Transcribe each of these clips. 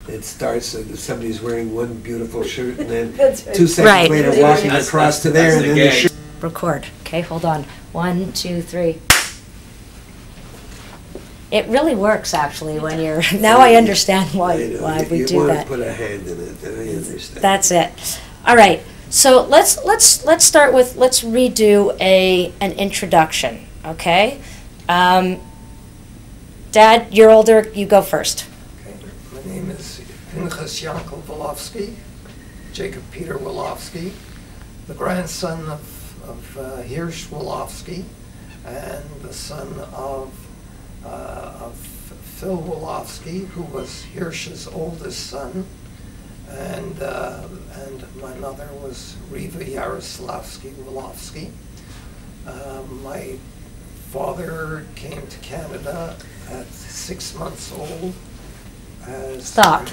It starts somebody's wearing one beautiful shirt and then Right. 2 seconds Right. later walking across to there and then the shirt. Record. Okay, hold on. 1, 2, 3. It really works actually when you're. Now I understand why we do that. You want to put a hand in it. I understand. That's it. All right. So let's start with let's redo an introduction. Okay. Dad, you're older. You go first. Okay. My name is Hirsch Wolofsky, Jacob Peter Wolofsky, the grandson of Hirsch Wolofsky, and the son of Phil Wolofsky, who was Hirsch's oldest son, and my mother was Riva Yaroslavsky Wolofsky. My father came to Canada at 6 months old. Stop.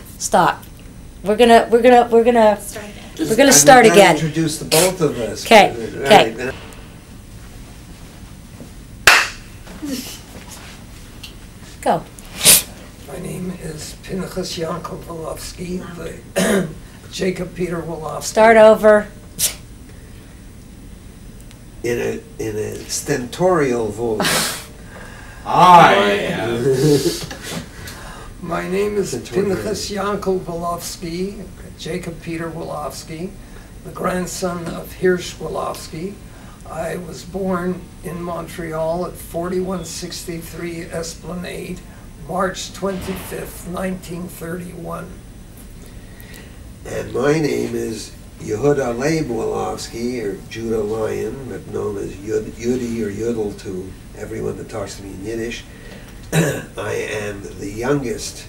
We're gonna start again. Introduce the both of us. Okay. Okay. Right. Go. My name is Pinchas Yankel Wolofsky, Jacob Peter Wolofsky. Start over. In a stentorial voice. My name is Pinchas Yankel Wolofsky, Jacob Peter Wolofsky, the grandson of Hirsch Wolofsky. I was born in Montreal at 4163 Esplanade, March 25th, 1931. And my name is Yudel and Wolofsky, or Judah Lion, but known as Yudi or Yudel to everyone that talks to me in Yiddish. I am the youngest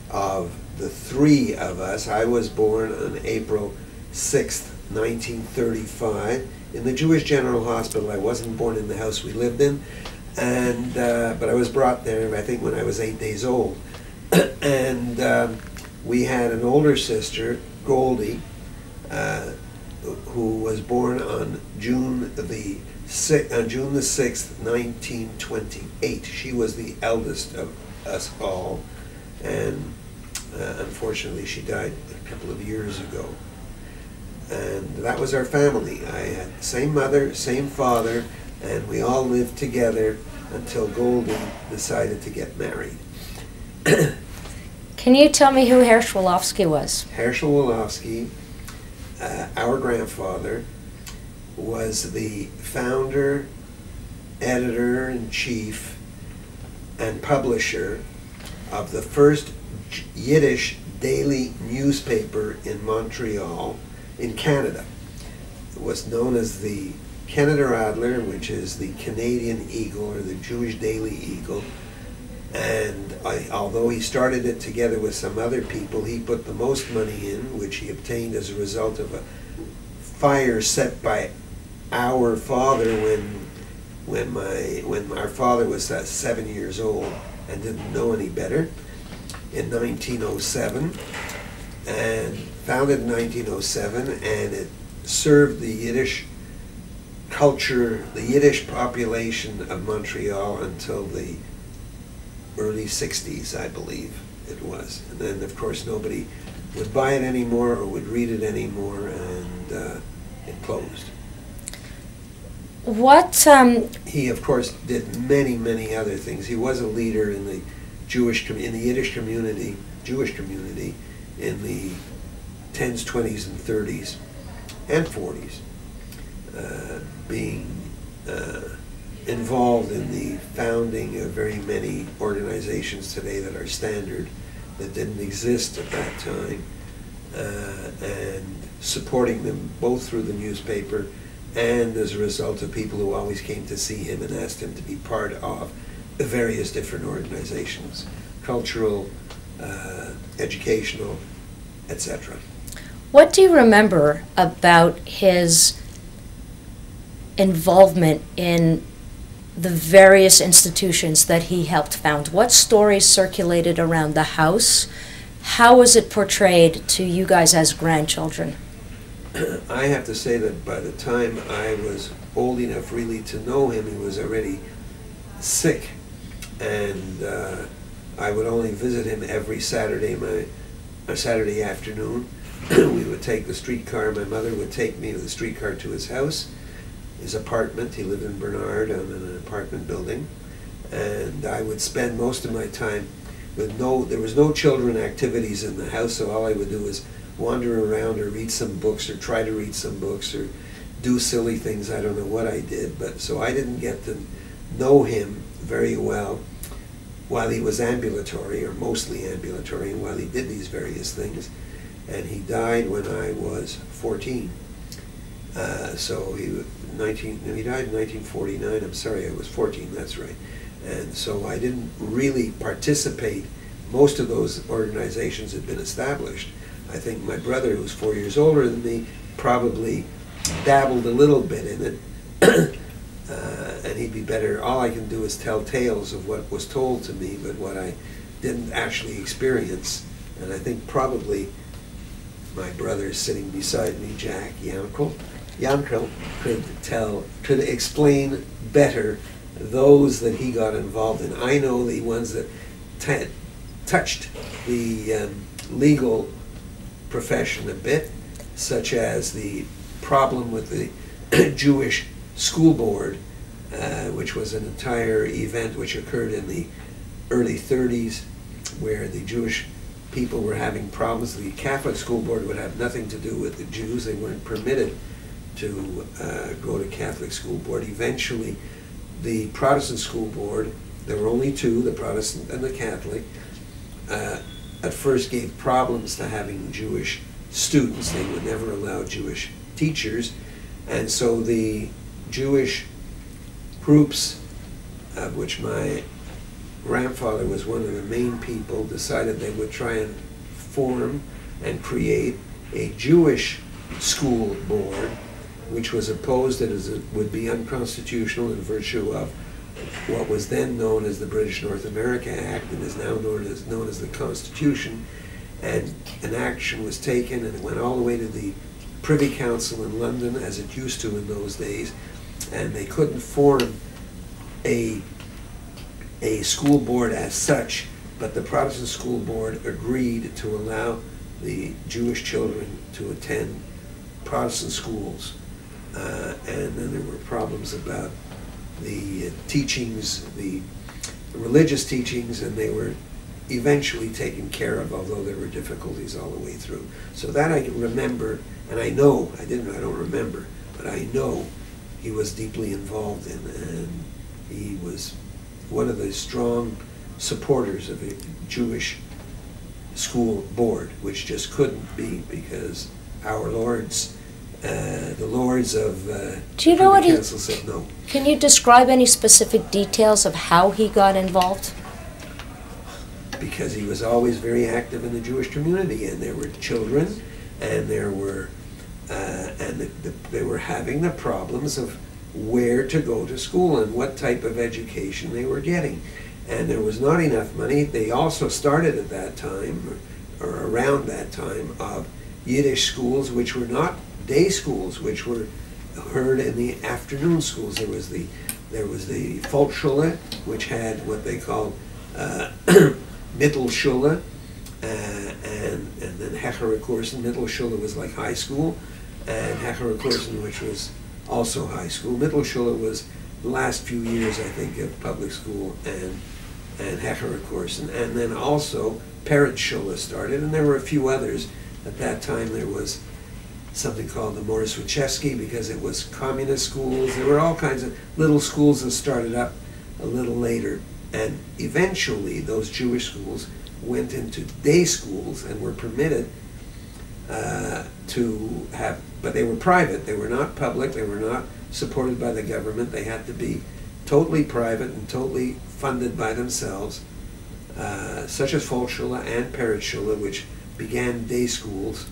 of the three of us. I was born on April 6th, 1935, in the Jewish General Hospital. I wasn't born in the house we lived in, and but I was brought there, I think, when I was 8 days old. And we had an older sister, Goldie, who was born on June the 6th, 1928. She was the eldest of us all, and unfortunately she died a couple of years ago. And that was our family. I had the same mother, same father, and we all lived together until Goldie decided to get married. Can you tell me who Hirsch Wolofsky was? Hirsch Wolofsky, our grandfather, was the founder, editor-in-chief, and publisher of the first Yiddish daily newspaper in Montreal, in Canada. It was known as the Keneder Adler, which is the Canadian Eagle, or the Jewish Daily Eagle. And although he started it together with some other people, he put the most money in, which he obtained as a result of a fire set by our father when our father was 7 years old and didn't know any better, in 1907, and founded in 1907, and it served the Yiddish culture, the Yiddish population of Montreal until the early 60s, I believe it was. And then, of course, nobody would buy it anymore or would read it anymore, and it closed. He, of course, did many, many other things. He was a leader in the Yiddish community, Jewish community, in the 10s, 20s, and 30s, and 40s, being involved in the founding of very many organizations today that are standard, that didn't exist at that time, and supporting them both through the newspaper and as a result of people who always came to see him and asked him to be part of the various different organizations, cultural, educational, etc. What do you remember about his involvement in the various institutions that he helped found? What stories circulated around the house? How was it portrayed to you guys as grandchildren? I have to say that by the time I was old enough really to know him, he was already sick, and I would only visit him every Saturday. a Saturday afternoon, we would take the streetcar. My mother would take me with the streetcar to his house, his apartment. He lived in Bernard on an apartment building. And I would spend most of my time with there was no children activities in the house, so all I would do was wander around or read some books or try to read some books or do silly things. I don't know what I did, but so I didn't get to know him very well while he was ambulatory, or mostly ambulatory, and while he did these various things. And he died when I was 14. So he died in 1949. I'm sorry, I was 14, that's right. And so I didn't really participate. Most of those organizations had been established. I think my brother, who was 4 years older than me, probably dabbled a little bit in it. And he'd be better. All I can do is tell tales of what was told to me, but what I didn't actually experience. And I think probably my brother sitting beside me, Jack Yankel, could explain better those that he got involved in. I know the ones that touched the legal profession a bit, such as the problem with the Jewish school board, which was an entire event which occurred in the early 30s, where the Jewish people were having problems. The Catholic school board would have nothing to do with the Jews. They weren't permitted to go to Catholic school board. Eventually, the Protestant school board, there were only two, the Protestant and the Catholic, at first gave problems to having Jewish students. They would never allow Jewish teachers. And so the Jewish groups, of which my grandfather was one of the main people, decided they would try and form and create a Jewish school board, which was opposed as it would be unconstitutional in virtue of what was then known as the British North America Act and is now known as the Constitution. And an action was taken, and it went all the way to the Privy Council in London, as it used to in those days, and they couldn't form a school board as such, but the Protestant school board agreed to allow the Jewish children to attend Protestant schools. And then there were problems about the teachings, the religious teachings, and they were eventually taken care of, although there were difficulties all the way through. So that I can remember, and I know, I don't remember, but I know he was deeply involved in, and he was one of the strong supporters of a Jewish school board, which just couldn't be because our lords, the lords of Do you know what council said no. Can you describe any specific details of how he got involved? Because he was always very active in the Jewish community, and there were children, and there were, they were having the problems of where to go to school and what type of education they were getting. And there was not enough money. They also started at that time, or around that time, of Yiddish schools, which were not day schools, which were heard in the afternoon schools. There was the Volksschule, which had what they called Mittelschule, and then Hechere Kursen. Mittelschule was like high school, and Hechere Kursen, which was also high school. Mittelschule was the last few years, I think, of public school, and Hechere Kursen. And then also Peretschule started, and there were a few others. At that time there was something called the Morris Wachewski, because it was communist schools. There were all kinds of little schools that started up a little later. And eventually those Jewish schools went into day schools and were permitted to have, but they were private. They were not public. They were not supported by the government. They had to be totally private and totally funded by themselves, such as Volksschule and Peretschule, which began day schools.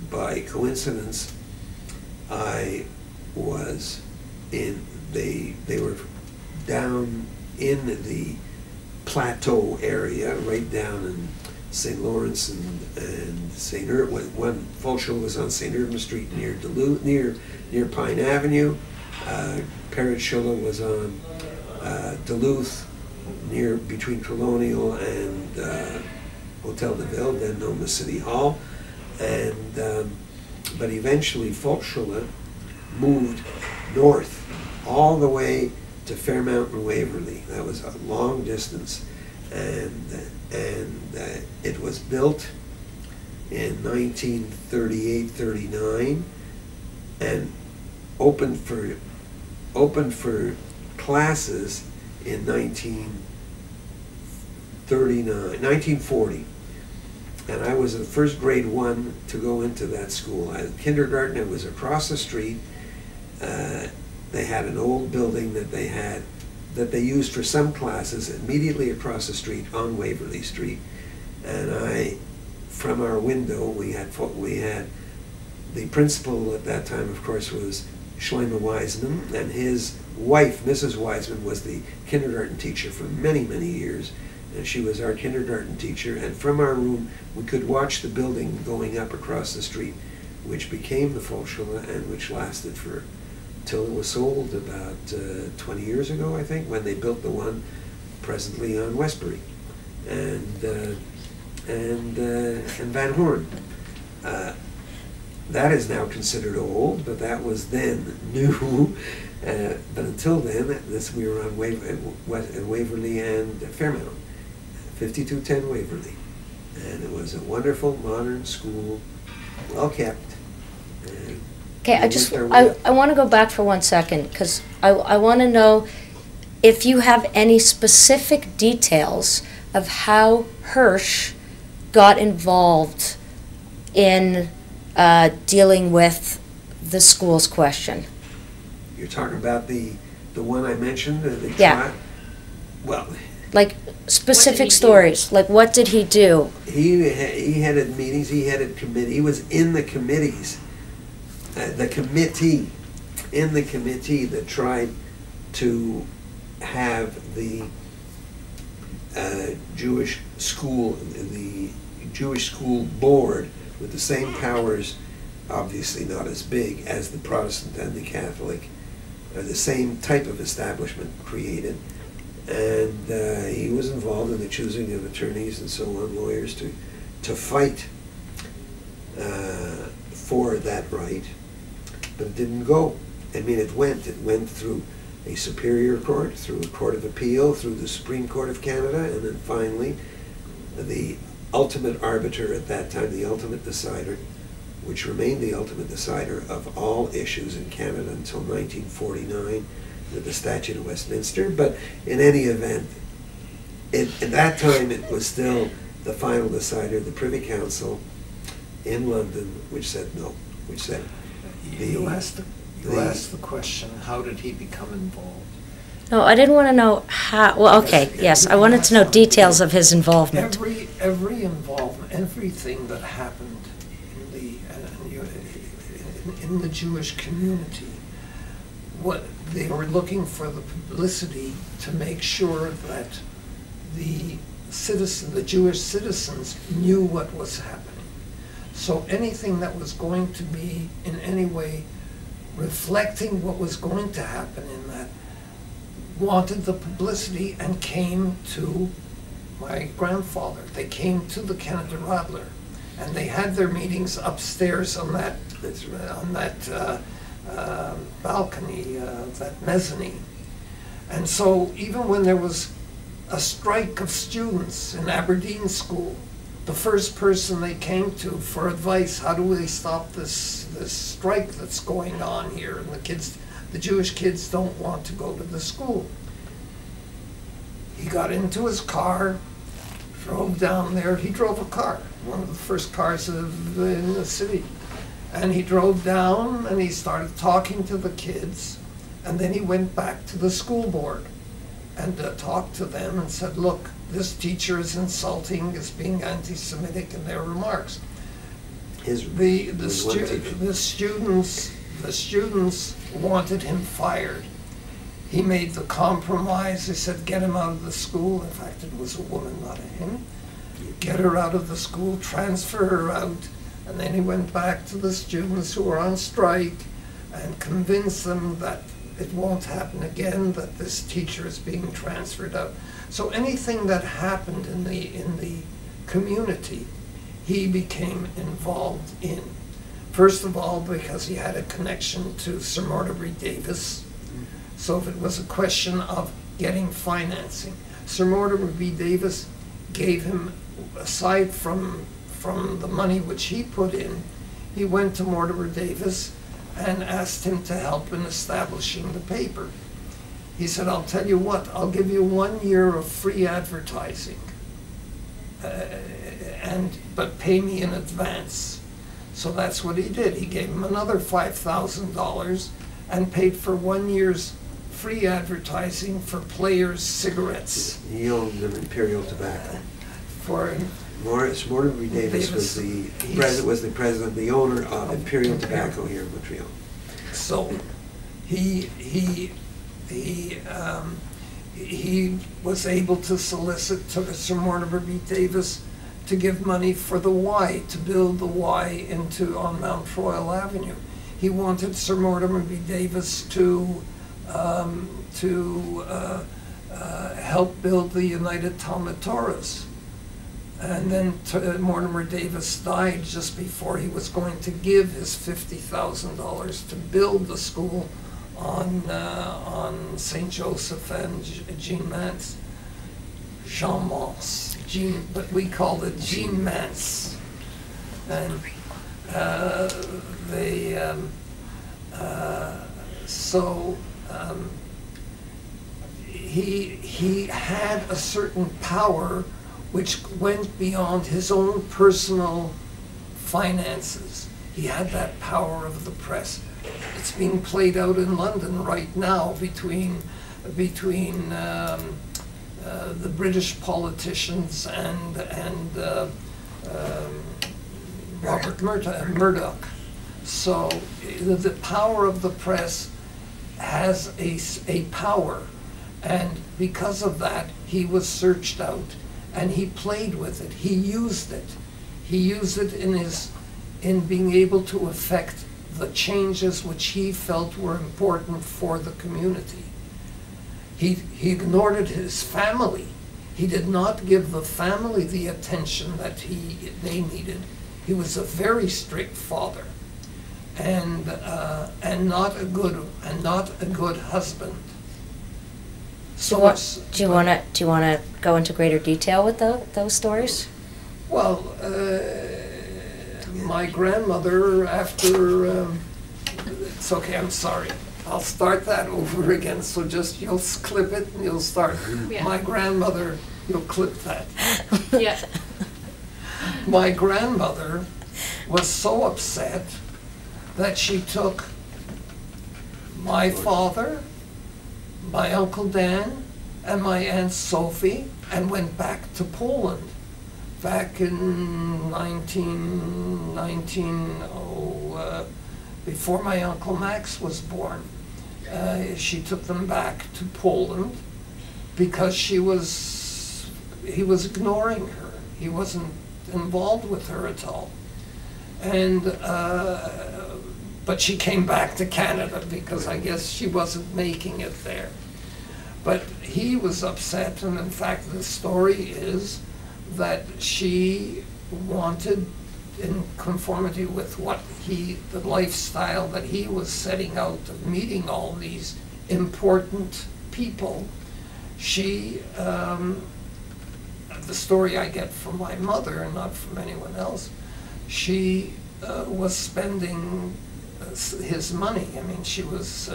By coincidence, I was in, they were down in the plateau area, right down in St. Lawrence and St. Irwin. One Volksschule was on St. Irwin Street near Duluth, near Pine Avenue. Peretschule was on Duluth, between Colonial and Hotel de Ville, then known as City Hall, and but eventually Volksschule moved north all the way to Fairmount and Waverly. That was a long distance, and it was built in 1938-39 and opened for classes in 1940. And I was the first grade 1 to go into that school. Kindergarten, it was across the street. They had an old building that they used for some classes immediately across the street on Waverly Street. And from our window, we had the principal at that time, of course, was Schleimer Wiseman, and his wife, Mrs. Wiseman, was the kindergarten teacher for many, many years. And she was our kindergarten teacher, and from our room we could watch the building going up across the street, which became the Volksschule and which lasted till it was sold about 20 years ago, I think, when they built the one presently on Westbury and Van Horn. That is now considered old, but that was then new. But until then, we were on Waverly and Fairmount. 5210 Waverly, and it was a wonderful modern school, well kept. Okay, I want to go back for 1 second because I want to know if you have any specific details of how Hirsch got involved in dealing with the schools question. You're talking about the one I mentioned, yeah. Well, like specific stories. Like, what did he do? He headed meetings. He headed committee. He was in the committees, the committee that tried to have the Jewish school board with the same powers, obviously not as big as the Protestant and the Catholic, the same type of establishment created. And he was involved in the choosing of attorneys and so on, lawyers, to fight for that right, but it didn't go. I mean, it went through a superior court, through a court of appeal, through the Supreme Court of Canada, and then finally the ultimate arbiter at that time, the ultimate decider, which remained the ultimate decider of all issues in Canada until 1949, with the Statute of Westminster. But in any event, at that time it was still the final decider, the Privy Council in London, which said no, which said you asked the question, how did he become involved? No, I didn't want to know how. Well, okay, yes, I wanted to know details of his involvement. Every involvement, everything that happened in the Jewish community, what they were looking for the publicity to make sure that the Jewish citizens knew what was happening. So anything that was going to be in any way reflecting what was going to happen in that wanted the publicity and came to my grandfather. They came to the Keneder Adler, and they had their meetings upstairs on that balcony, that mezzanine. And so even when there was a strike of students in Aberdeen School, the first person they came to for advice, how do we stop this strike that's going on here? And the Jewish kids don't want to go to the school. He got into his car, drove down there. He drove a car, one of the first cars in the city. And he drove down and he started talking to the kids. And then he went back to the school board and talked to them and said, look, this teacher is insulting, is being anti-Semitic in their remarks. The students wanted him fired. He made the compromise. He said, get him out of the school. In fact, it was a woman, not a him. Get her out of the school, transfer her out. And then he went back to the students who were on strike and convinced them that it won't happen again, that this teacher is being transferred out. So anything that happened in the community he became involved in. First of all, because he had a connection to Sir Mortimer Davis. So if it was a question of getting financing, Sir Mortimer B. Davis gave him, aside from the money which he put in, he went to Mortimer Davis and asked him to help in establishing the paper. He said, I'll tell you what, I'll give you 1 year of free advertising, but pay me in advance. So that's what he did. He gave him another $5,000 and paid for 1 year's free advertising for Players cigarettes. He owned an Imperial Tobacco. For Mortimer Davis was the president, the owner of Imperial Tobacco here in Montreal. So he was able to solicit to Sir Mortimer B. Davis to give money for the Y, to build the Y on Mount Royal Avenue. He wanted Sir Mortimer B. Davis to help build the United Talmud Torahs. And then Mortimer Davis died just before he was going to give his $50,000 to build the school on St. Joseph and Jean Mance. Jean Mance, but we called it Jean Mance. And he had a certain power which went beyond his own personal finances. He had that power of the press. It's being played out in London right now between the British politicians and Robert Murdoch. So the power of the press has a power, and because of that, he was searched out, and he played with it. He used it. He used it in being able to affect the changes which he felt were important for the community. He ignored his family. He did not give the family the attention that they needed. He was a very strict father, and not a good husband. So do you want to go into greater detail with those stories? Well, my grandmother, after it's okay. I'm sorry. I'll start that over again. So just you'll clip it and you'll start. Yeah. My grandmother, you'll clip that. Yeah. My grandmother was so upset that she took my father, my Uncle Dan, and my Aunt Sophie and went back to Poland back in 1919, before my Uncle Max was born. She took them back to Poland because he was ignoring her. He wasn't involved with her at all. And but she came back to Canada because I guess she wasn't making it there. But he was upset, and in fact the story is that she wanted, in conformity with the lifestyle that he was setting out of meeting all these important people, she, the story I get from my mother and not from anyone else, she was spending his money. I mean, she was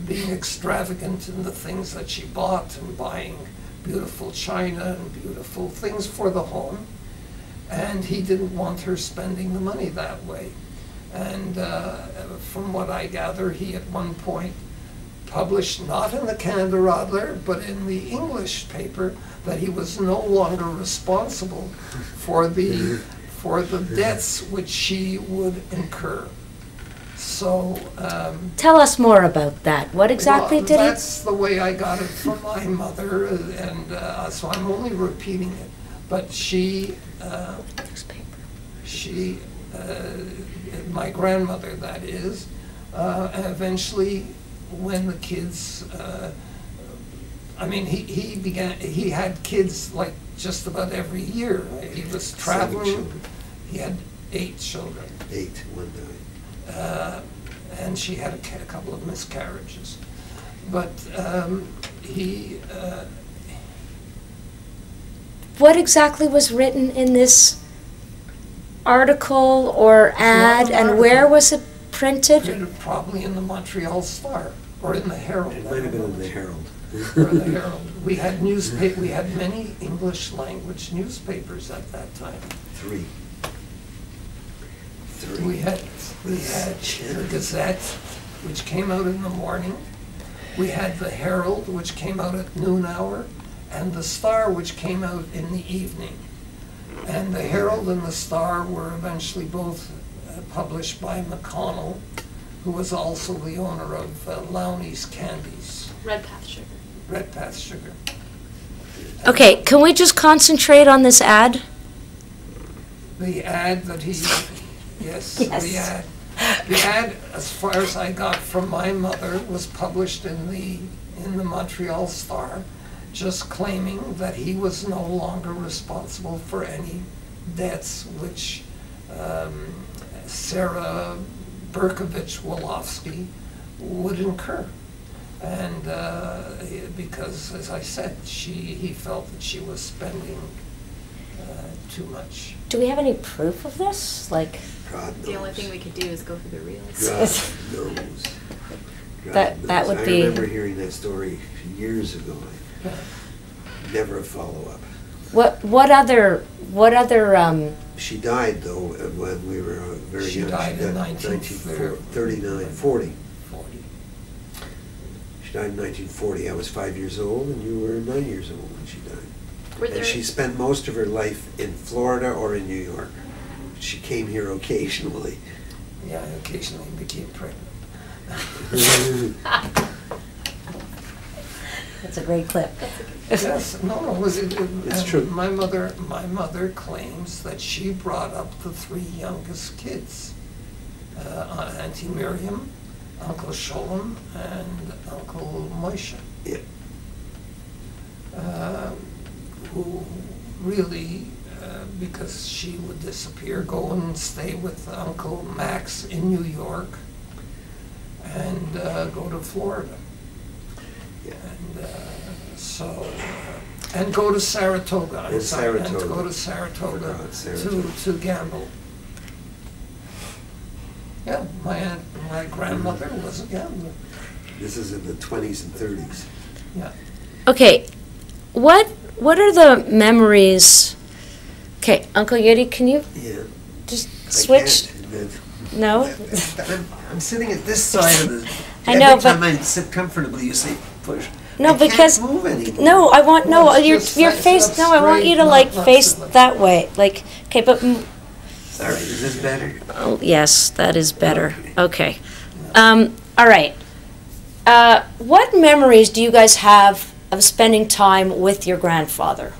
being extravagant in the things that she bought and buying beautiful china and beautiful things for the home. And he didn't want her spending the money that way. And from what I gather, he at one point published, not in the Keneder Adler, but in the English paper, that he was no longer responsible for the debts which she would incur. So tell us more about that. What exactly did he? That's the way I got it from my mother, and so I'm only repeating it. But my grandmother, that is, eventually, when the kids I mean, he had kids like just about every year. He was traveling. He had 8 children. 8, one died. And she had a couple of miscarriages. But he... What exactly was written in this article or ad, and where was it printed? Printed probably in the Montreal Star, or in the Herald. It might have been in the Herald. Or the Herald. We had we had many English language newspapers at that time. 3. We had the Gazette, which came out in the morning. We had the Herald, which came out at noon hour, and the Star, which came out in the evening. And the Herald and the Star were eventually both published by McConnell, who was also the owner of Lowney's Candies. Redpath Sugar. Redpath Sugar. Okay, can we just concentrate on this ad? The ad that he, yes, Yes. the ad. The ad, as far as I got from my mother, was published in the Montreal Star, just claiming that he was no longer responsible for any debts which Sarah Berkovich Wolofsky would incur. And because, as I said, he felt that she was spending too much. Do we have any proof of this? Like, God knows. The only thing we could do is go through the reels. God knows. God That knows. would be- I remember hearing that story years ago. Never a follow-up. what other She died, though, when we were very She young. died in 1939, 40. 40. She died in 1940. I was 5 years old, and you were 9 years old when she died. Were there, And she spent most of her life in Florida or in New York. She came here occasionally. Yeah, I occasionally became pregnant. That's a great clip. Yes, no, It's true. My mother claims that she brought up the 3 youngest kids, Auntie Miriam, Uncle Sholem, and Uncle Moshe, Yeah. who really, because she would disappear, go and stay with Uncle Max in New York, and go to Florida. Yeah. And and go to Saratoga. And Saratoga. And go to Saratoga, Forgot Saratoga. to gamble. Yeah, my grandmother was a gambler. This is in the 20s and 30s. Yeah. Okay, what are the memories? Okay, Uncle Yudi, can you Yeah. just I switch? can't. No? I'm sitting at this side of the... I know, Every time but- I sit comfortably, you say push. No, I can't because move anymore. no, I want no. Well, it's Your just face. that's No, I want you to straight, like not face to like- that way. Like, okay, but All right, is this better? oh, yes, that is better. Okay. All right. What memories do you guys have of spending time with your grandfather?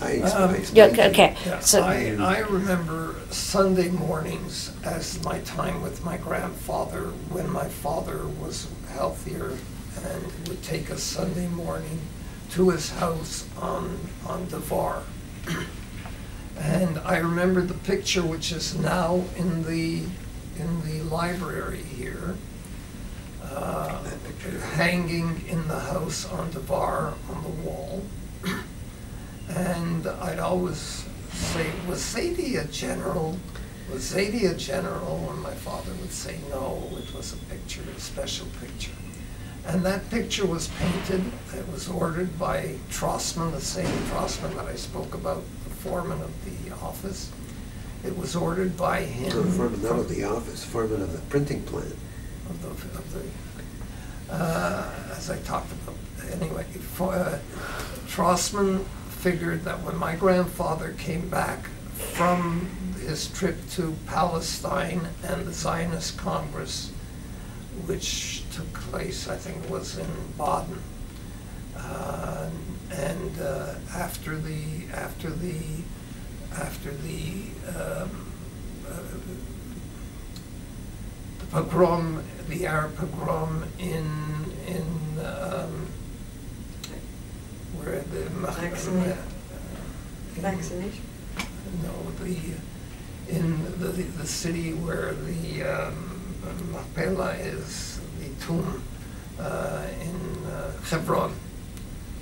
I Um, explained Yeah, to you. okay. Yeah, So- I remember Sunday mornings as my time with my grandfather when my father was healthier and would take us Sunday morning to his house on Devar. And I remember the picture, which is now in the library here, That picture. hanging in the house on Devar on the wall. And I'd always say, was Zadie a general? Was Zadie a general? And my father would say, no, it was a picture, a special picture. And that picture was painted. It was ordered by Trossman, the same Trossman that I spoke about, the foreman of the office. It was ordered by him. No, foreman, not of the office, foreman of the printing plant. As I talked about. Anyway, Trossman figured that when my grandfather came back from his trip to Palestine and the Zionist Congress, which took place, I think it was in Baden, and after the pogrom, the Arab pogrom in Vaccination? No, in the city where the Machpelah is, the tomb in Hebron.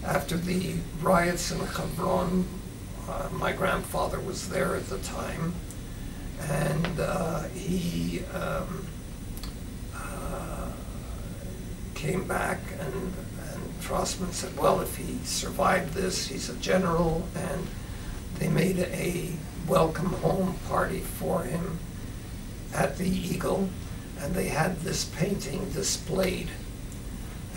After the riots in Hebron, my grandfather was there at the time, and he came back, and Trossman said, well, if he survived this, he's a general, and they made a welcome home party for him at the Eagle, and they had this painting displayed.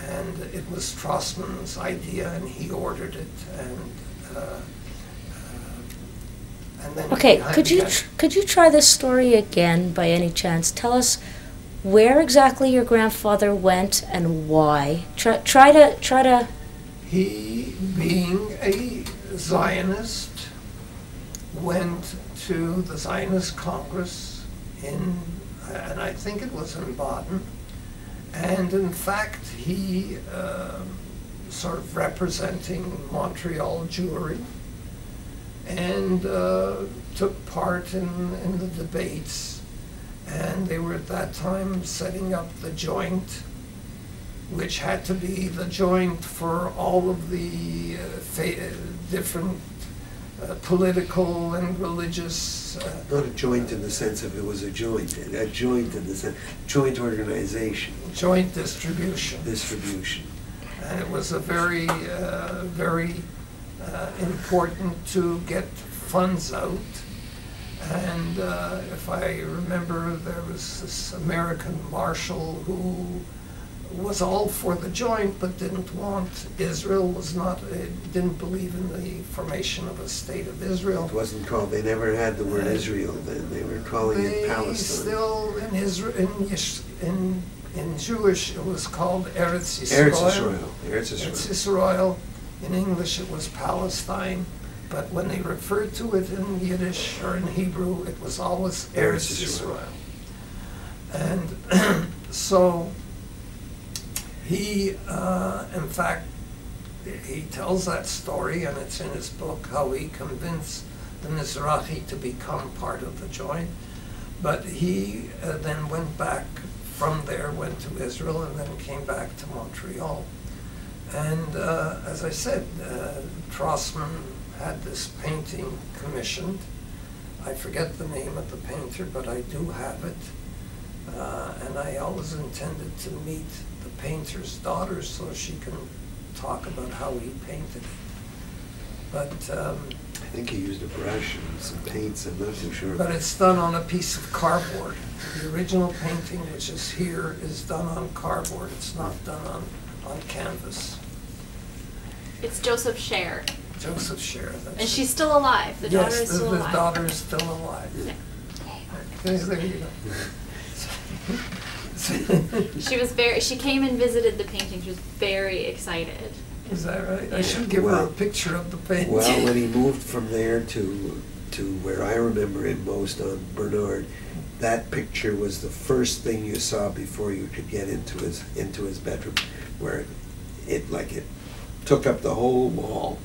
And it was Trossman's idea, and he ordered it, and then. Okay, could you try this story again by any chance? Tell us where exactly your grandfather went and why. Try to. He, being a Zionist, went to the Zionist Congress and I think it was in Baden. And in fact, he, sort of representing Montreal Jewry, and took part in the debates. And they were at that time setting up the joint, which had to be the joint for all of the different political and religious. Not a joint in the sense of it was a joint in the sense, joint organization. Joint distribution. Distribution. And it was a very, very important to get funds out. And if I remember, there was this American marshal who was all for the joint, but didn't want Israel, didn't believe in the formation of a state of Israel. It wasn't called, they never had the word Israel then, they were calling it Palestine. Still, in Israel, in Jewish, it was called Eretz Yisrael. Eretz Yisrael. In English, it was Palestine. But when they referred to it in Yiddish or in Hebrew, it was always Eretz Yisrael. And so he, in fact, he tells that story, and it's in his book, how he convinced the Mizrahi to become part of the joint. But he then went back from there, went to Israel, and then came back to Montreal. And as I said, Trossman had this painting commissioned. I forget the name of the painter, but I do have it. And I always intended to meet the painter's daughter so she can talk about how he painted it. But I think he used a brush and some paints, I'm not too sure. But it's done on a piece of cardboard. The original painting, which is here, is done on cardboard. It's not done on canvas. It's Joseph Scher. Joseph Scher. And she's still alive. The daughter is still alive. Yes, the daughter is still alive. Yeah. There you go. She came and visited the painting. She was very excited. Is that right? Yeah. I should give her a picture of the painting. Well, when he moved from there to where I remember him most, on Bernard, that picture was the first thing you saw before you could get into his bedroom, where it took up the whole wall.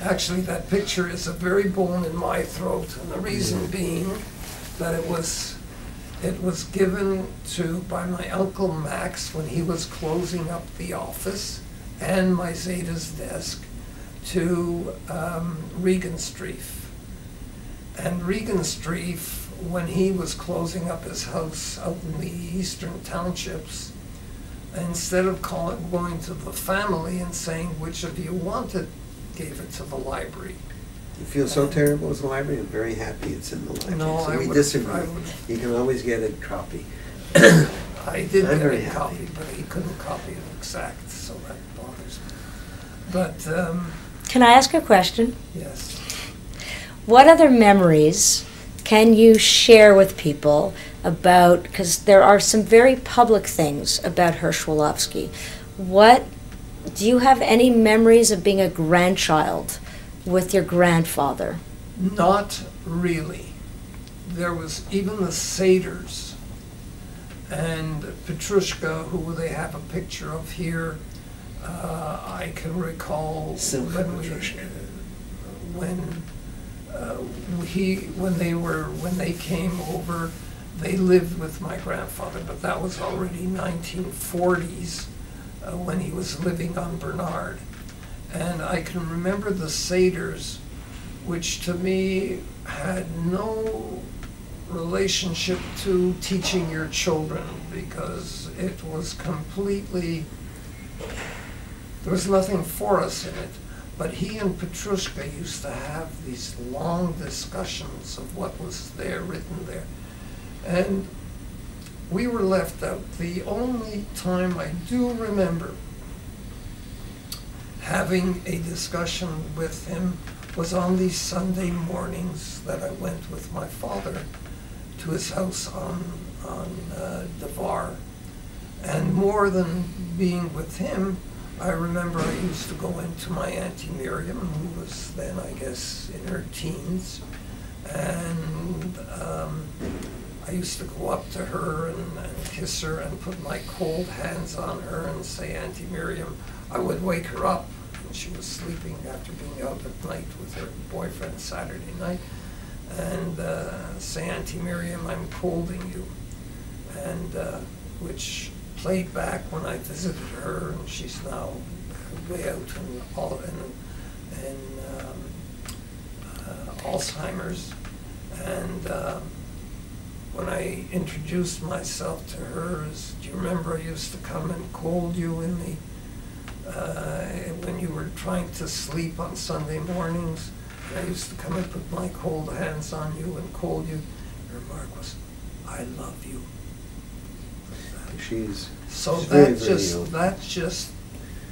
Actually, that picture is a very bone in my throat, and the reason being that it was given by my Uncle Max when he was closing up the office and my Zeta's desk to Regenstreif. And Regenstreif, when he was closing up his house out in the eastern townships, instead of going to the family and saying, which of you want it, gave it to the library. You feel so terrible as a library? I'm very happy it's in the library. No, so we disagree. You can always get a copy. I did get a copy, but he couldn't copy it exact, so that bothers me. But Can I ask a question? yes. What other memories can you share with people about, because there are some very public things about Hirsch Wolofsky. Do you have any memories of being a grandchild with your grandfather? Not really. There was even the satyrs and Petrushka, who they have a picture of here, I can recall when they came over, they lived with my grandfather, but that was already 1940s when he was living on Bernard. And I can remember the Seders, which to me had no relationship to teaching your children, because it was completely, there was nothing for us in it. But he and Petrushka used to have these long discussions of what was there, written there. And we were left out. The only time I do remember having a discussion with him was on these Sunday mornings that I went with my father to his house on Devar. And more than being with him, I remember I used to go into my Auntie Miriam, who was then, I guess, in her teens, and I used to go up to her and kiss her and put my cold hands on her and say, Auntie Miriam. I would wake her up, and she was sleeping after being out at night with her boyfriend Saturday night, and say, Auntie Miriam, I'm colding you, and which played back when I visited her, and she's now way out in Alzheimer's. And when I introduced myself to her, do you remember I used to come and cold you in the when you were trying to sleep on Sunday mornings? And I used to come and put my cold hands on you and cold you. Her remark was, I love you. She's that just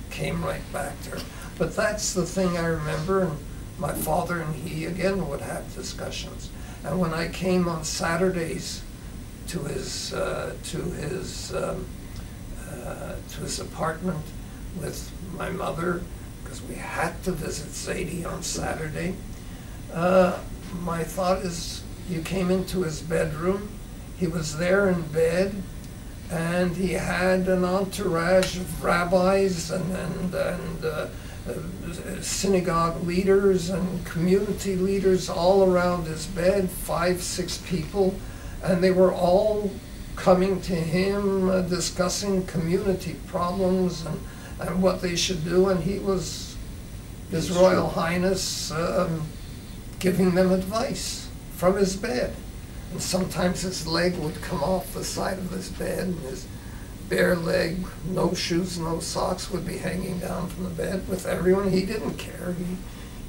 came right back to her. But that's the thing I remember, and my father and he again would have discussions. And when I came on Saturdays to his apartment with my mother, because we had to visit Zadie on Saturday, my thought is, you came into his bedroom, he was there in bed, and he had an entourage of rabbis and synagogue leaders and community leaders all around his bed, 5, 6 people, and they were all coming to him, discussing community problems and what they should do, and he was, His Royal Highness, giving them advice from his bed. And sometimes his leg would come off the side of his bed, and his bare leg, no shoes, no socks, would be hanging down from the bed with everyone. He didn't care.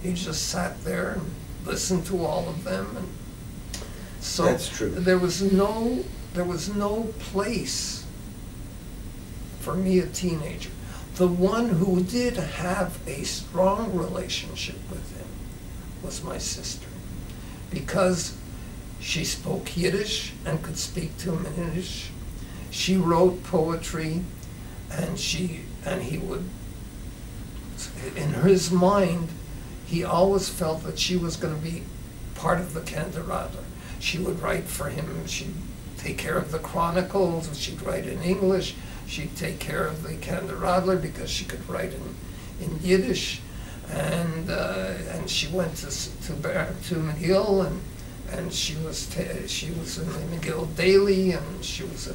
He just sat there and listened to all of them. And so that's true. There was no place for me, a teenager. The one who did have a strong relationship with him was my sister, because she spoke Yiddish and could speak to him in Yiddish. She wrote poetry, and he would, in his mind, he always felt that she was going to be part of the Keneder Adler. She would write for him. She'd take care of the chronicles. She'd write in English. She'd take care of the Keneder Adler because she could write in Yiddish. And she went to McGill, and she was in the McGill Daily, and she was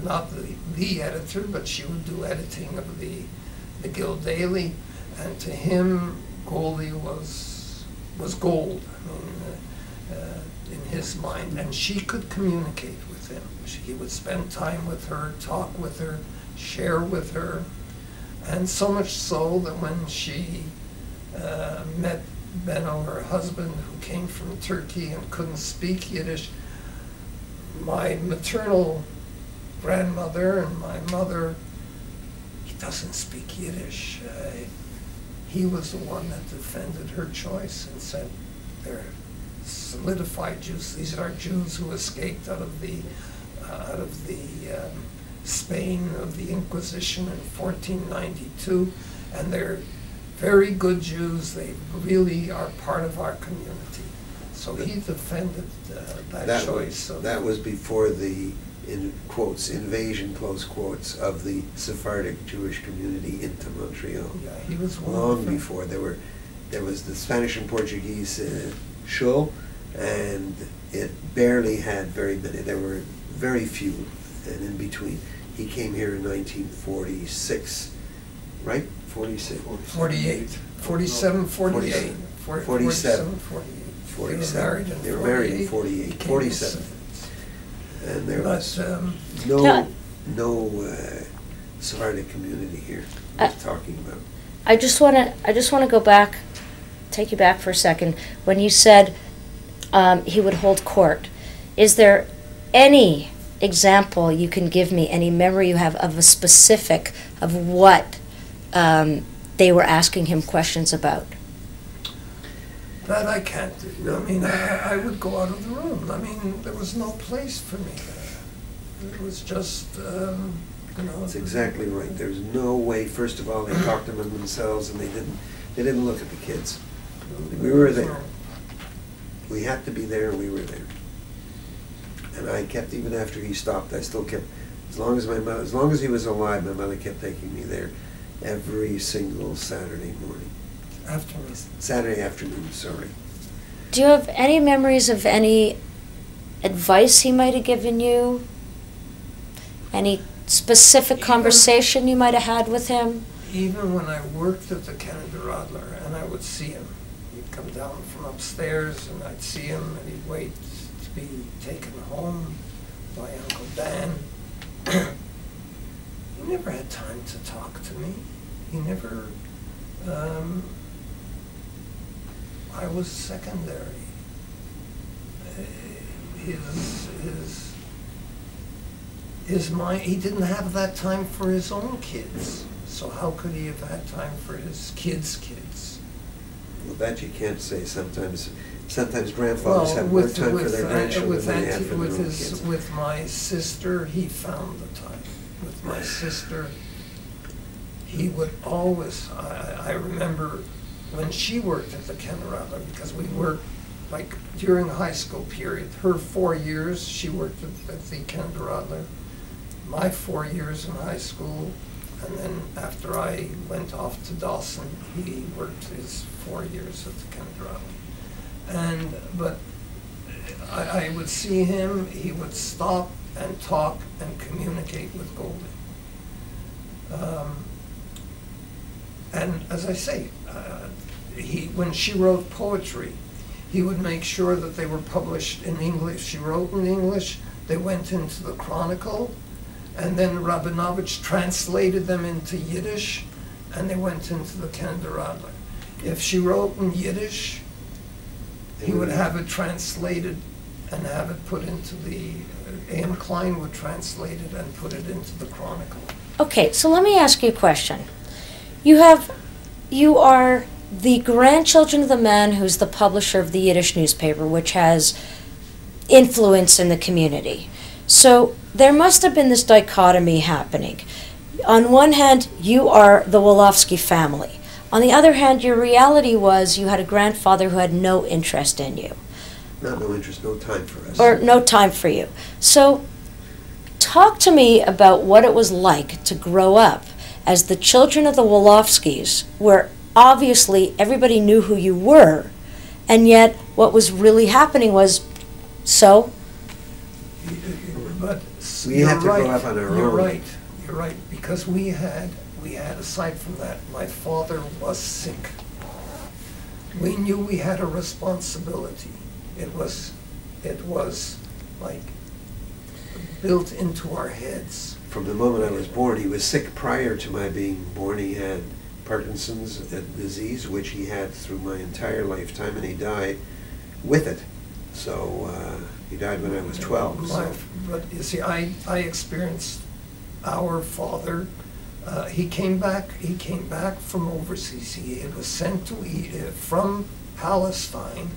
not the editor, but she would do editing of the McGill Daily. And to him, Goldie was gold. I mean, in his mind, and she could communicate with him. He would spend time with her, talk with her, share with her, and so much so that when she met Benno, her husband, who came from Turkey and couldn't speak Yiddish, my maternal grandmother and my mother, he doesn't speak Yiddish. He was the one that defended her choice and said, they're solidified Jews. These are Jews who escaped out of the Spain of the Inquisition in 1492, and they're very good Jews. They really are part of our community. So he defended that choice. That was before the in quotes, invasion, close quotes, of the Sephardic Jewish community into Montreal. Yeah, he was one Long of them. before. There was the Spanish and Portuguese shul, and it barely had very many. There were very few, and in between. He came here in 1946, right? 46? 48, 47, 48. 47. 48. They were married in 48, 47. And there was Yeah. no Sephardic community here we're talking about. I just want to go back, take you back for a second. When you said he would hold court, is there any example you can give me, any memory you have of a specific of what they were asking him questions about? That I can't do. I mean, I would go out of the room. I mean, there was no place for me there. It was just, you know. That's exactly right. There's no way. First of all, they talked among themselves, and they didn't look at the kids. We were there. We had to be there, and we were there. And I kept, even after he stopped, I still kept, as long as he was alive, my mother kept taking me there every single Saturday morning. Saturday afternoon, sorry. Do you have any memories of any advice he might have given you? Any specific conversation you might have had with him? Even when I worked at the Keneder Adler, and I would see him, he'd come down from upstairs, and I'd see him, and he'd wait to be taken home by Uncle Dan. He never had time to talk to me. He never, I was secondary. His mind, he didn't have that time for his own kids. So how could he have had time for his kids' kids? Well, that you can't say. Sometimes grandfathers have more time for their grandchildren than they have for their own kids. With my sister, he found the time. With my sister, he would always, I remember when she worked at the Keneder Adler, because we worked, like, during the high school period, her 4 years, she worked at the Keneder Adler, my 4 years in high school, and then after I went off to Dawson, he worked his 4 years at the Keneder Adler. But I would see him, he would stop and talk and communicate with Goldie. And as I say, when she wrote poetry, he would make sure that they were published in English. She wrote in English, they went into the Chronicle, and then Rabinovich translated them into Yiddish, and they went into the Keneder Adler. If she wrote in Yiddish, he would have it translated and have it put into the, A.M. Klein would translate it and put it into the Chronicle. Okay, so let me ask you a question. You are the grandchildren of the man who's the publisher of the Yiddish newspaper, which has influence in the community. So there must have been this dichotomy happening. On one hand, you are the Wolofsky family. On the other hand, your reality was you had a grandfather who had no interest in you. No interest, no time for us. Or no time for you. So talk to me about what it was like to grow up as the children of the Wolofskys, where obviously everybody knew who you were, and yet what was really happening was, so? But we had to grow up on our own. You're right, because we had, aside from that, my father was sick. We knew we had a responsibility. It was like built into our heads. From the moment I was born, he was sick prior to my being born. He had Parkinson's disease, which he had through my entire lifetime, and he died with it. So he died when I was 12. But you see, I experienced our father. He came back from overseas. He was sent to from Palestine.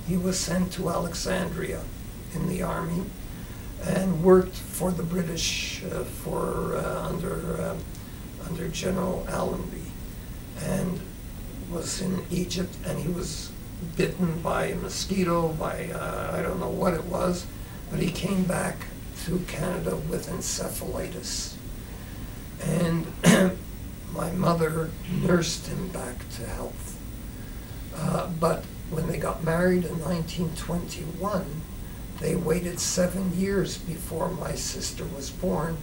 He was sent to Alexandria in the army, and worked for the British under General Allenby, and was in Egypt, and he was bitten by a mosquito, by I don't know what it was, but he came back to Canada with encephalitis. And my mother nursed him back to health. But when they got married in 1921, they waited 7 years before my sister was born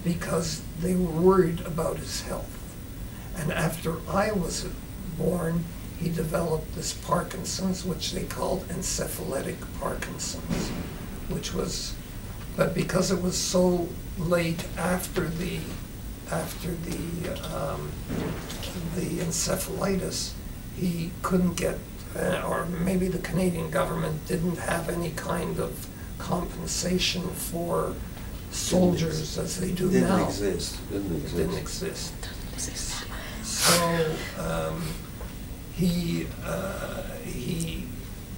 because they were worried about his health. And after I was born, he developed this Parkinson's, which they called encephalitic Parkinson's, which was, but because it was so late after the encephalitis, he couldn't get, or maybe the Canadian government didn't have any kind of compensation for soldiers as they do now. Didn't exist. So he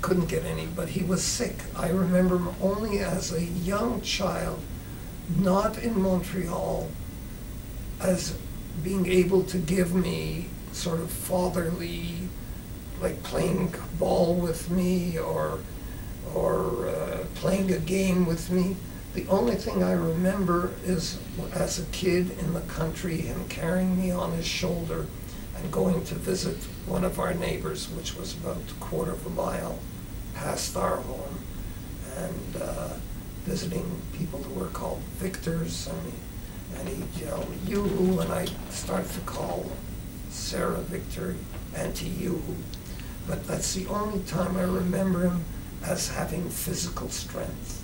couldn't get any, but he was sick. I remember him only as a young child, not in Montreal, as being able to give me sort of fatherly, like playing ball with me or playing a game with me. The only thing I remember is as a kid in the country, him carrying me on his shoulder and going to visit one of our neighbors, which was about a quarter of a mile past our home, and visiting people who were called Victors, and he'd yell, "You," and I started to call Sarah Victor, Auntie You. But that's the only time I remember him as having physical strength.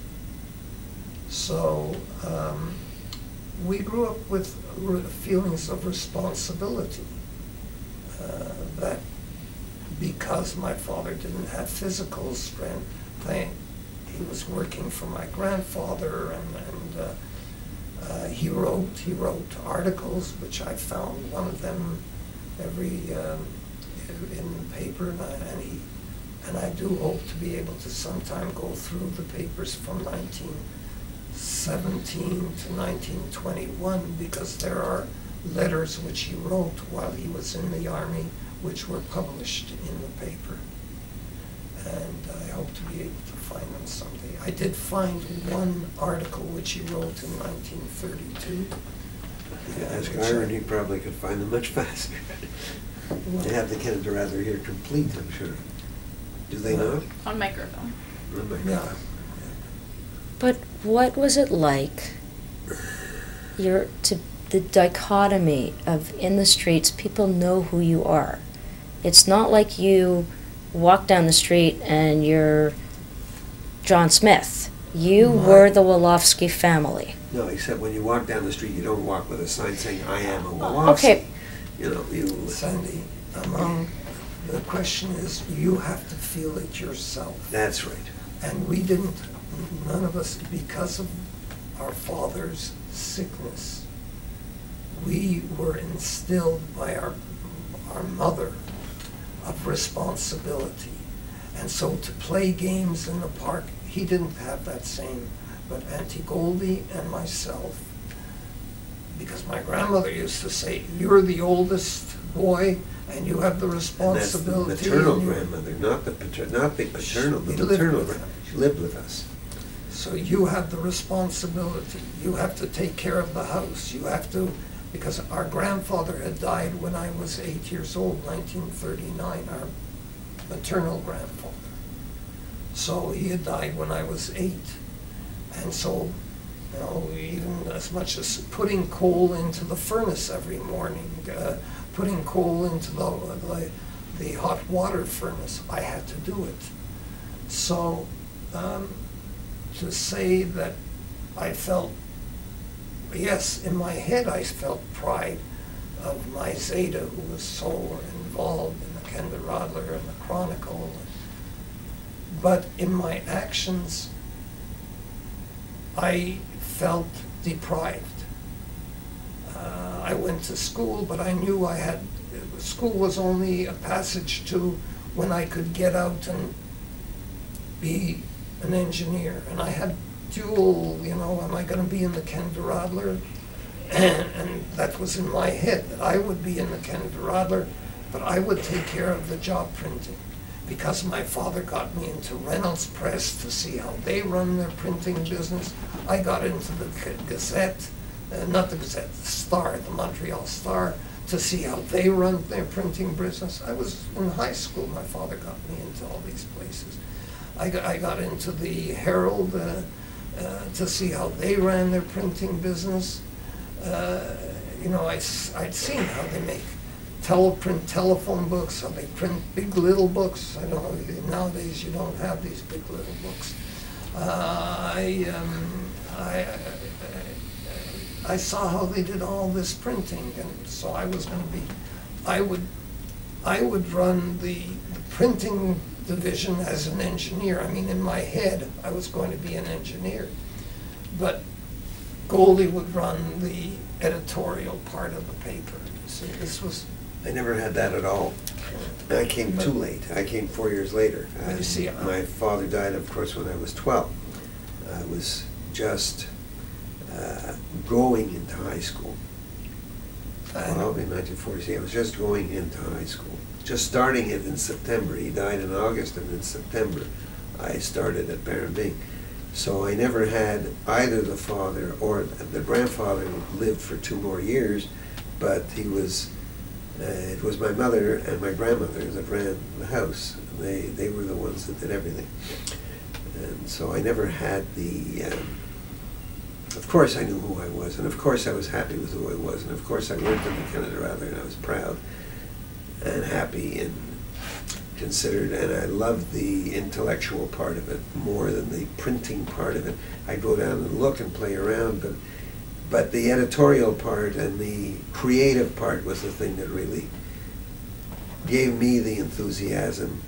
So we grew up with feelings of responsibility, that because my father didn't have physical strength, he was working for my grandfather, and he wrote articles, which I found one of them in the paper, and I do hope to be able to sometime go through the papers from 1917 to 1921, because there are letters which he wrote while he was in the army, which were published in the paper. And I hope to be able to find them someday. I did find one article which he wrote in 1932. Ask Ira, he probably could find them much faster. They have the Keneder Adler here complete, I'm sure. Do they not? On microfilm. Yeah. But what was it like? The dichotomy of in the streets, people know who you are. It's not like you walk down the street and you're John Smith. You were the Wolofsky family. No, except when you walk down the street, you don't walk with a sign saying, "I am a Wolofsky." Okay. You know, Sandy, the question is, you have to feel it yourself. That's right. And we didn't, none of us, because of our father's sickness, we were instilled by our mother of responsibility. And so to play games in the park, he didn't have that same, but Auntie Goldie and myself, because my grandmother used to say, "You're the oldest boy, and you have the responsibility." And that's the maternal grandmother, not the paternal, the maternal grandmother. She lived with us. So you have the responsibility. You have to take care of the house. You have to, because our grandfather had died when I was 8 years old, 1939, our maternal grandfather. So he had died when I was 8. And so, you know, even as much as putting coal into the furnace every morning, putting coal into the hot water furnace, I had to do it. So to say that I felt, yes, in my head I felt pride of my Zeta, who was so involved in the Keneder Adler and the Chronicle, but in my actions I felt deprived. I went to school, but I knew school was only a passage to when I could get out and be an engineer. And I had dual, am I going to be in the Keneder Adler? And that was in my head, that I would be in the Keneder Adler, but I would take care of the job printing. because my father got me into Reynolds Press to see how they run their printing business. I got into the Gazette, not the Gazette, the Star, the Montreal Star, to see how they run their printing business. I was in high school, my father got me into all these places. I got into the Herald to see how they ran their printing business. You know, I'd seen how they make teleprint telephone books, how they print big little books. I don't know, nowadays you don't have these big little books. I saw how they did all this printing, and so I was going to be, I would run the printing division as an engineer. I mean, in my head, I was going to be an engineer. But Goldie would run the editorial part of the paper. So this was... I never had that at all. I came too late. I came 4 years later. You see, my father died, of course, when I was 12. I was just going into high school. Well, in 1946, I was just going into high school. Just starting it in September. He died in August, and in September I started at Barambing. So I never had either the father or the grandfather who lived for 2 more years, but he was, it was my mother and my grandmother that ran the house. They were the ones that did everything. And so I never had the, of course I knew who I was, and of course I was happy with who I was, and of course I worked in the Keneder Adler, and I was proud and happy and considered, and I loved the intellectual part of it more than the printing part of it. I'd go down and look and play around, but the editorial part and the creative part was the thing that really gave me the enthusiasm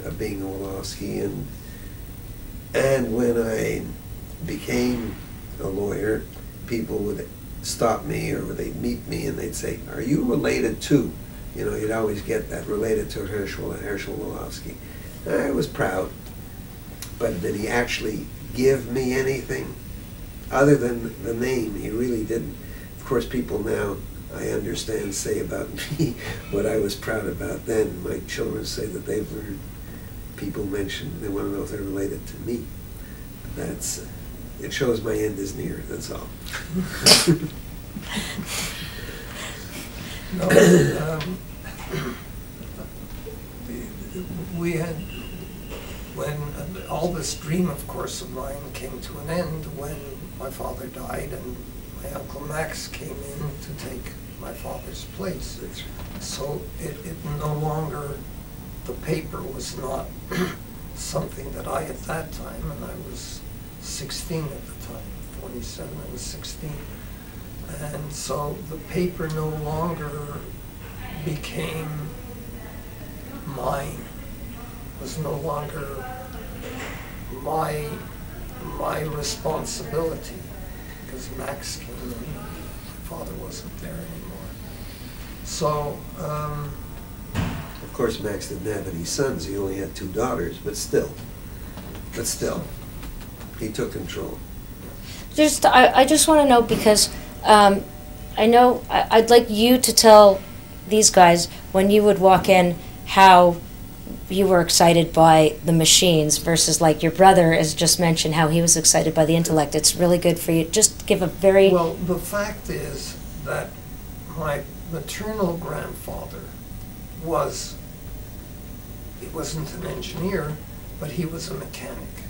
of being a Wolofsky. And when I became a lawyer, people would stop me or they'd meet me and they'd say, "Are you related to?" You know, you'd always get that, related to Hirsch Wolofsky. I was proud, but did he actually give me anything other than the name? He really didn't. Of course, people now, I understand, say about me what I was proud about then. My children say that they've learned, people mention, they want to know if they're related to me. That's, it shows my end is near, that's all. No, we had, when all this dream, of course, of mine came to an end when my father died and my Uncle Max came in to take my father's place. So it no longer, the paper was not something that I at that time, and I was 16 at the time, 47, I was 16. And so the paper no longer became mine, was no longer my responsibility, because Max came in, my father wasn't there anymore. So, of course, Max didn't have any sons, he only had 2 daughters, but still, he took control. I just want to know, because I know I'd like you to tell these guys, when you would walk in, how you were excited by the machines versus, like, your brother has just mentioned how he was excited by the intellect. It's really good for you. Just give a very... Well, the fact is that my maternal grandfather he wasn't an engineer, but he was a mechanic,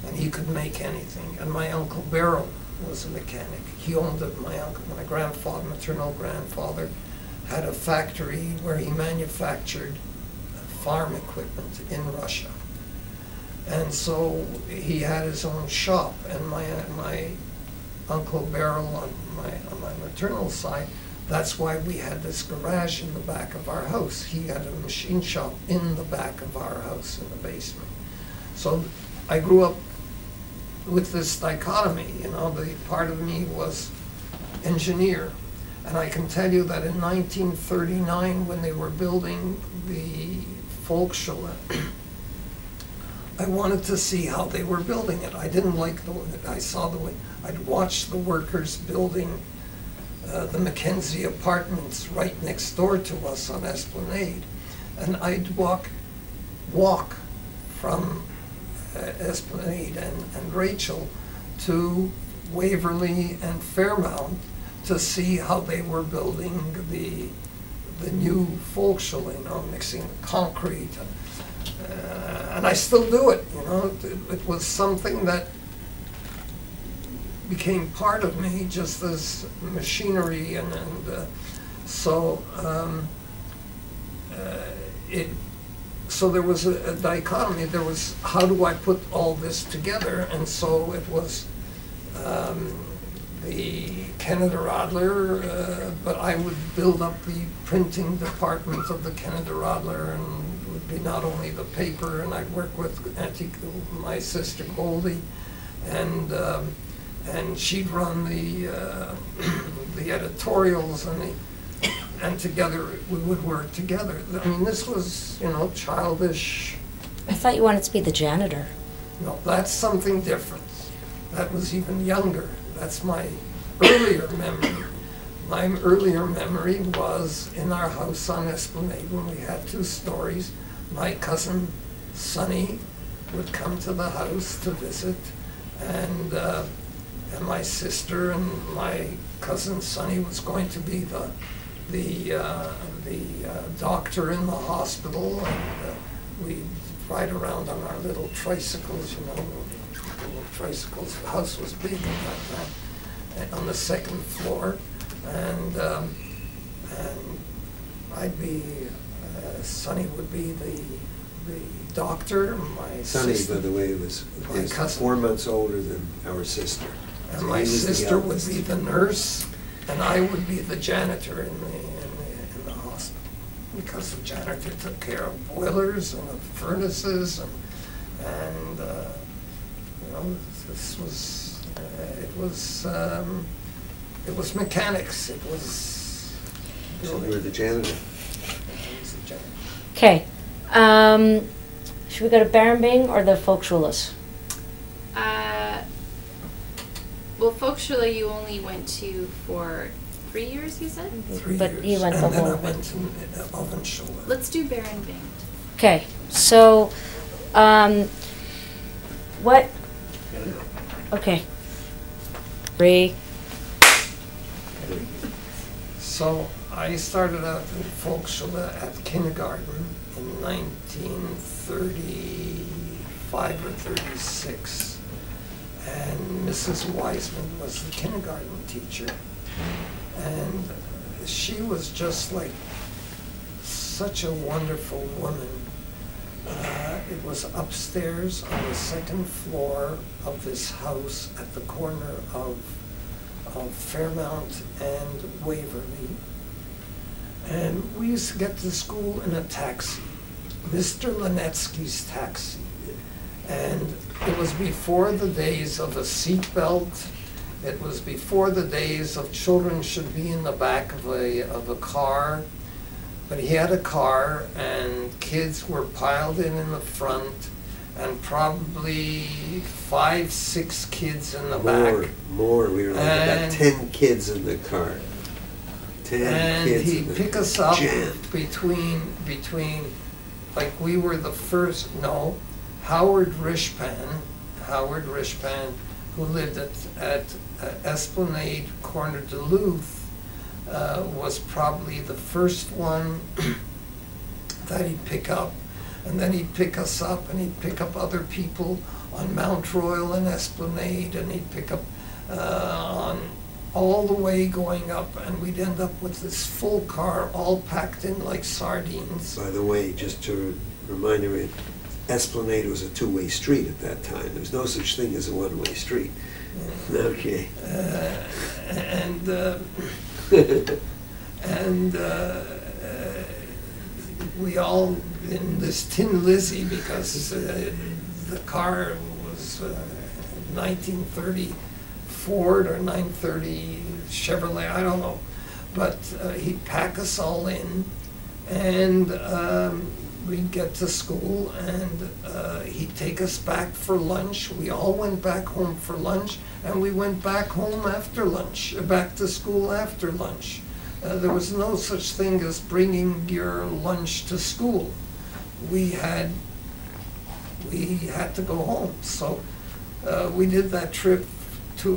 and he could make anything. And my Uncle Beryl was a mechanic. He owned it. My grandfather, maternal grandfather, had a factory where he manufactured farm equipment in Russia. And so he had his own shop, and my Uncle Beryl on my maternal side, that's why we had this garage in the back of our house. He had a machine shop in the back of our house in the basement. So I grew up with this dichotomy, you know, the part of me was engineer. And I can tell you that in 1939, when they were building the Volksschule, I wanted to see how they were building it. I didn't like the way I saw the way. I'd watch the workers building the Mackenzie apartments right next door to us on Esplanade. And I'd walk walk from Esplanade and Rachel to Waverly and Fairmount to see how they were building the new Volksschule, you know, mixing concrete. And I still do it, you know. It was something that became part of me, just as machinery, so there was a dichotomy. There was, how do I put all this together? And so it was the Keneder Adler, but I would build up the printing department of the Keneder Adler, and it would be not only the paper, and I'd work with my sister Goldie, and she'd run the editorials, and together we would work together. I mean, this was, you know, childish. I thought you wanted to be the janitor. No, that's something different. That was even younger. That's my earlier memory. My earlier memory was in our house on Esplanade when we had 2 stories. My cousin Sonny would come to the house to visit, and my sister and my cousin Sonny was going to be the doctor in the hospital, and we'd ride around on our little tricycles, you know, little tricycles. The house was big at that time, on the 2nd floor, and I'd be, Sonny would be the doctor. My Sonny, sister, by the way, is 4 months older than our sister. And So my he was the sister would eldest. be the nurse, and I would be the janitor in the hospital, because the janitor took care of boilers and of furnaces, and you know, this was it was mechanics. It was. So you were the janitor. I was the janitor. Okay. Should we go to Berenbing or the Volksschules? Well, Volksschule you only went to for 3 years, you said? 3 But years. he went the and then I whole- went to Ovenschule. Let's do Berenbing. Okay, so, what? Okay. 3. So I started out in Volksschule at kindergarten in 1935 or 36. And Mrs. Wiseman was the kindergarten teacher. And she was just like such a wonderful woman. It was upstairs on the 2nd floor of this house at the corner of Fairmount and Waverly. And we used to get to school in a taxi, Mr. Linetsky's taxi. And it was before the days of a seatbelt. It was before the days of children should be in the back of a car. But he had a car, and kids were piled in the front, and probably 5, 6 kids in the back. More. We were like about 10 kids in the car. 10 And kids in he'd the pick us up jammed. between, like we were the first, no, Howard Rishpan, who lived at Esplanade, corner Duluth, was probably the first one that he'd pick up. And then he'd pick us up, and he'd pick up other people on Mount Royal and Esplanade, and he'd pick up on all the way going up, and we'd end up with this full car all packed in like sardines. By the way, just to remind everyone, Esplanade was a 2-way street at that time. There was no such thing as a 1-way street. Okay. We all in this Tin Lizzie, because the car was 1930 Ford or 930 Chevrolet, I don't know. But he'd pack us all in, and we'd get to school, and he'd take us back for lunch. We all went back home for lunch, and we went back home after lunch, back to school after lunch. There was no such thing as bringing your lunch to school. We had we had to go home. So we did that trip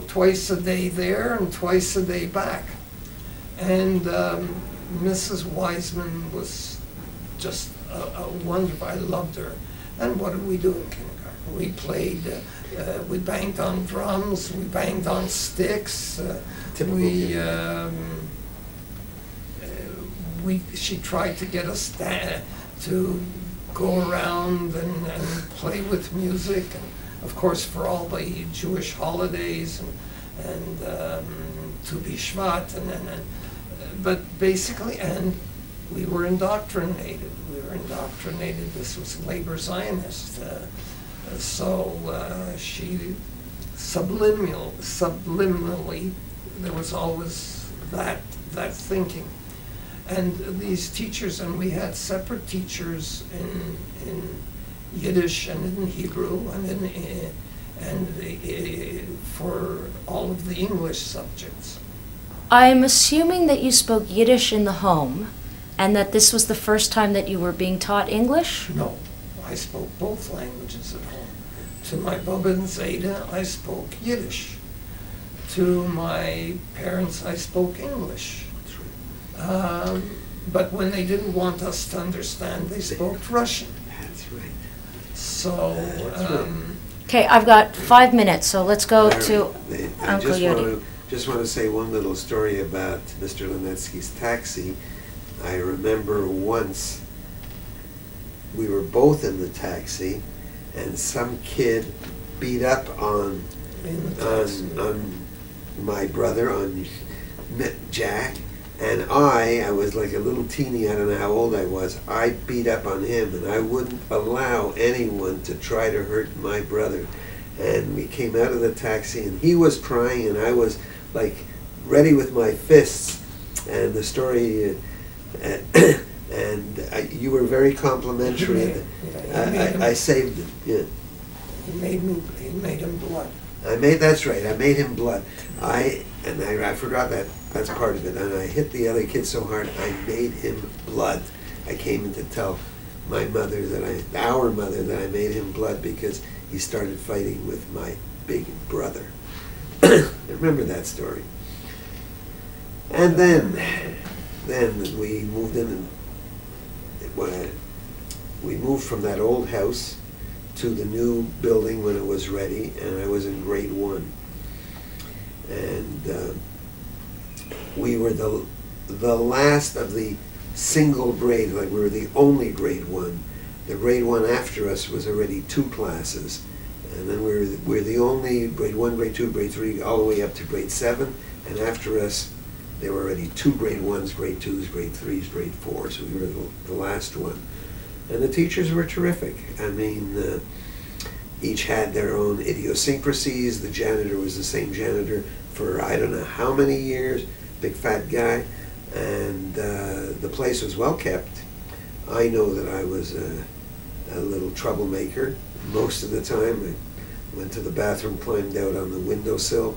twice a day there and twice a day back. And Mrs. Wiseman was just a wonderful, I loved her. And what did we do in kindergarten? We played, we banged on drums, we banged on sticks. She tried to get us to go around and play with music, and of course for all the Jewish holidays and Tu B'Shvat, but basically, and we were indoctrinated. This was labor Zionist. So she subliminally, there was always that thinking. And these teachers, and we had separate teachers in Yiddish and in Hebrew and for all of the English subjects. I'm assuming that you spoke Yiddish in the home, and that this was the first time that you were being taught English? No, I spoke both languages at home. To my Baba and Zeta, I spoke Yiddish. To my parents, I spoke English. But when they didn't want us to understand, they spoke Russian. That's right. So, Okay, I've got 5 minutes, so let's go to Uncle Yodi. Just want to say one little story about Mr. Linetsky's taxi. I remember once we were both in the taxi, and some kid beat up on my brother, on Jack, and I was like a little teeny, I don't know how old I was, I beat up on him, and I wouldn't allow anyone to try to hurt my brother. And we came out of the taxi, and he was crying, and I was like ready with my fists, and the story, and you were very complimentary. I saved him, yeah. He made him blood. That's right, I made him blood. I forgot that. That's part of it. And I hit the other kid so hard, I made him blood. I came in to tell my mother our mother, that I made him blood because he started fighting with my big brother. I remember that story. And then we moved in, and we moved from that old house to the new building when it was ready, and I was in grade 1. And we were the last of the single grade, like we were the only grade 1. The grade 1 after us was already 2 classes, and then we were the only grade 1, grade 2, grade 3, all the way up to grade 7, and after us there were already 2 grade 1s, grade 2s, grade 3s, grade 4s, so we were the last one. And the teachers were terrific. I mean, each had their own idiosyncrasies. The janitor was the same janitor for I don't know how many years, big fat guy, and the place was well kept. I know that I was a little troublemaker most of the time. I went to the bathroom, climbed out on the windowsill,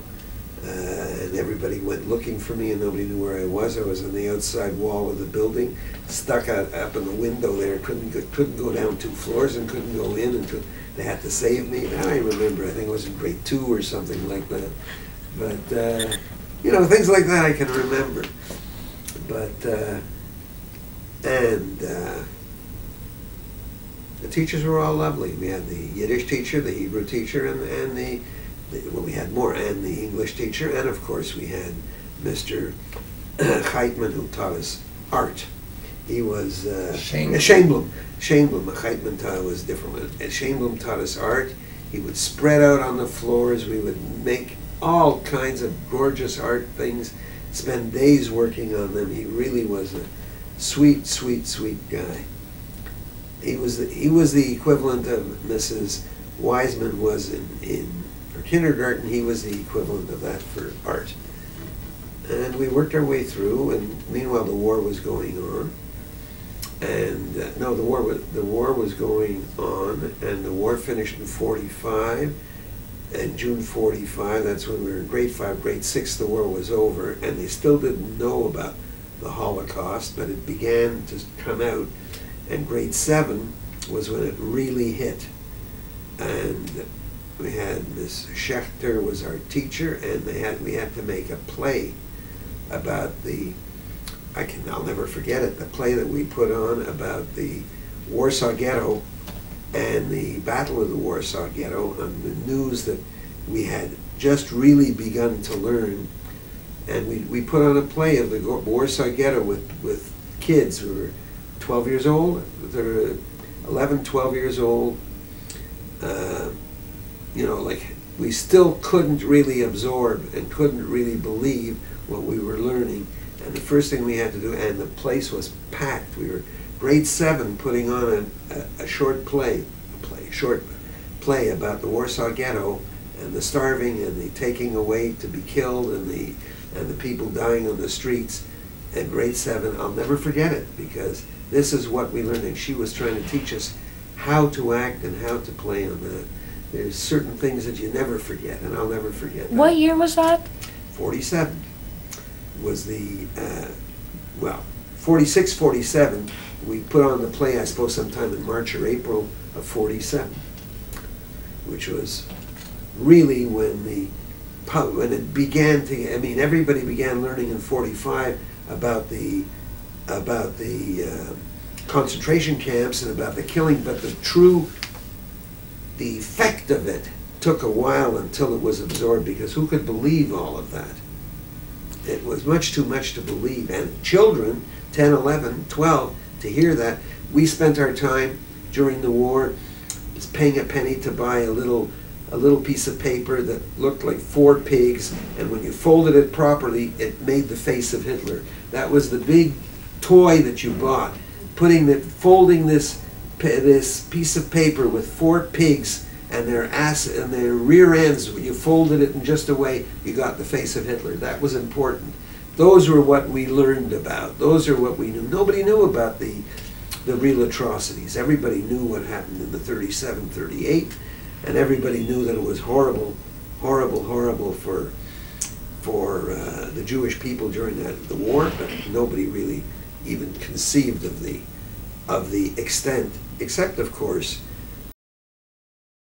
and everybody went looking for me, and nobody knew where I was. I was on the outside wall of the building, stuck up in the window there. Couldn't go down 2 floors and couldn't go in, and they had to save me. Now I remember, I think it was in grade 2 or something like that. But you know, things like that I can remember. But the teachers were all lovely. We had the Yiddish teacher, the Hebrew teacher, and we had more, and the English teacher, and of course we had Mr. Heitman, who taught us art. He was Shainblum. Heitman was different. Shainblum taught us art. He would spread out on the floors. We would make all kinds of gorgeous art things, spend days working on them. He really was a sweet, sweet, sweet guy. He was the equivalent of Mrs. Wiseman was in for kindergarten. He was the equivalent of that for art. And we worked our way through, and meanwhile the war was going on. And no, the war was going on, and the war finished in 45. And June 45, that's when we were in grade 5, grade 6, the war was over, and they still didn't know about the Holocaust, but it began to come out, and grade 7 was when it really hit. and we had Miss Schechter was our teacher, and we had to make a play about I'll never forget it, the play that we put on about the Warsaw Ghetto and the Battle of the Warsaw Ghetto, on the news that we had just really begun to learn. And we put on a play of the Warsaw Ghetto with kids who were 12 years old, they're 11, 12 years old. You know, like, we still couldn't really absorb and couldn't really believe what we were learning. And the first thing we had to do, and the place was packed. We were grade 7 putting on a short play about the Warsaw Ghetto and the starving and the taking away to be killed and the people dying on the streets. In grade 7, I'll never forget it, because this is what we learned. And she was trying to teach us how to act and how to play on that. There's certain things that you never forget, and I'll never forget that. What year was that? 47 was the, 46, 47, we put on the play, I suppose sometime in March or April of 47, which was really when it began to, I mean, everybody began learning in 45 about the concentration camps and about the killing, but the effect of it took a while until it was absorbed, because who could believe all of that? It was much too much to believe. And children, 10, 11, 12, to hear that. We spent our time during the war paying a penny to buy a little piece of paper that looked like 4 pigs, and when you folded it properly, it made the face of Hitler. That was the big toy that you bought. Folding this piece of paper with 4 pigs and their rear ends, you folded it in just a way, you got the face of Hitler. That was important. Those were what we learned about. Those are what we knew. Nobody knew about the real atrocities. Everybody knew what happened in the 37, 38, and everybody knew that it was horrible, horrible, horrible for the Jewish people during the war, but nobody really even conceived of the extent, except, of course,